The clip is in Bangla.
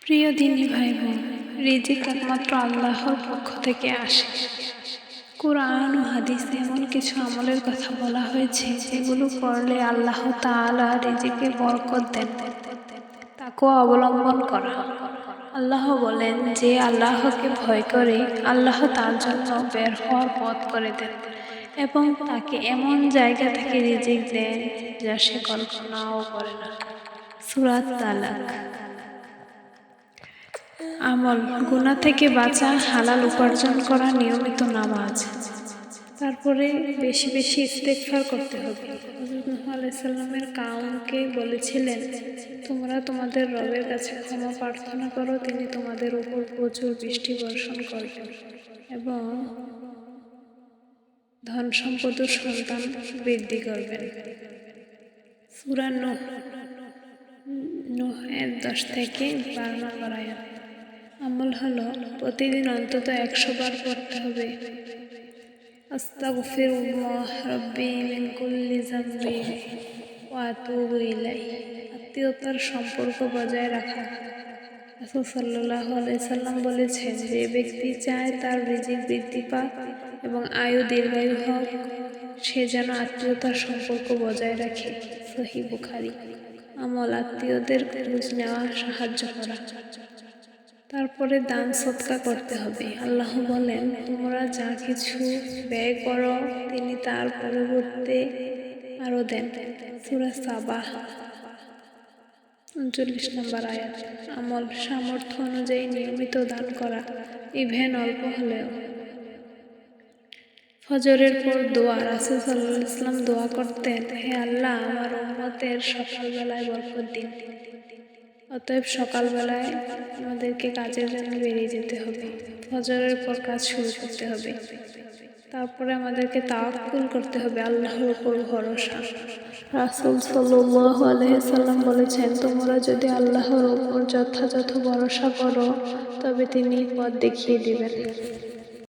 প্রিয় দিনী ভাই বোন, রিজিক একমাত্র আল্লাহর পক্ষ থেকে আসে। কুরআন ও হাদিসে এমন কিছু আমলের কথা বলা হয়েছে যেগুলো করলে আল্লাহ তাআলা রিজিকে বরকত দেন। তাকওয়া অবলম্বন করা। আল্লাহ বলেন, যে আল্লাহকে ভয় করে আল্লাহ তার জন্য বের হওয়ার পথ করে দেন এবং তাকে এমন জায়গা থেকে রিজিক দেন যা সে কল্পনাও করে না। সূরা তালাক। আমল, গুনাহ থেকে বাঁচা, হালাল উপার্জন করা, নিয়মিত নামাজ। তারপরে বেশি বেশি ইস্তেগফার করতে হবে। হযরত নূহ আলাইহিস সালামের কওমকে বলেছিলেন, তোমরা তোমাদের রবের কাছে ক্ষমা প্রার্থনা করো, তিনি তোমাদের উপর প্রচুর বৃষ্টি বর্ষণ করবেন এবং ধন সম্পদ ও সন্তান বৃদ্ধি করবেন। সূরা নূহ এর 10 থেকে 12 নম্বর আয়াত। আমল হলো প্রতিদিন অন্তত 100 বার পড়তে হবে আস্তাগফিরুল্লাহ রাব্বি মিন কুল্লি যামবি ওয়া আতুবু ইলাইহি। আত্মীয়তার সম্পর্ক বজায় রাখা। রাসূল সাল্লাল্লাহু আলাইহি সাল্লাম বলেছেন, যে ব্যক্তি চায় তার রিজিক বৃদ্ধি পাক এবং আয়ু দীর্ঘায়ু হোক, সে যেন আত্মীয়তার সম্পর্ক বজায় রাখে। সহিহ বুখারী। আমল, আত্মীয়দের খোঁজ নেওয়া, সাহায্য করা। তারপরে দান সদকা করতে হবে। আল্লাহ বলেন, তোমরা যা কিছু ব্যয় করো তিনি তার পরিবর্তে আরো দেন। সূরা সাবা 39 নম্বর আয়াত। আমল, সামর্থ্য অনুযায়ী নিয়মিত দান করা, ইভেন অল্প হলেও। ফজরের পর দোয়া। রাসূল সাল্লাল্লাহু আলাইহি ওয়াসাল্লাম দোয়া করতেন, হে আল্লাহ, আমার উম্মতের সকালবেলায় বরকত দিন। অতএব সকালবেলায় আমাদেরকে কাজের জন্য বেরিয়ে যেতে হবে। ফজরের পর কাজ শুরু করতে হবে। তারপরে আমাদেরকে তাওয়াক্কুল করতে হবে, আল্লাহর উপর ভরসা। রাসূল সাল্লাল্লাহু আলাইহি সাল্লাম বলেছেন, তোমরা যদি আল্লাহর উপর যথাযথ ভরসা করো তবে তিনি পথ দেখিয়ে দিবেন।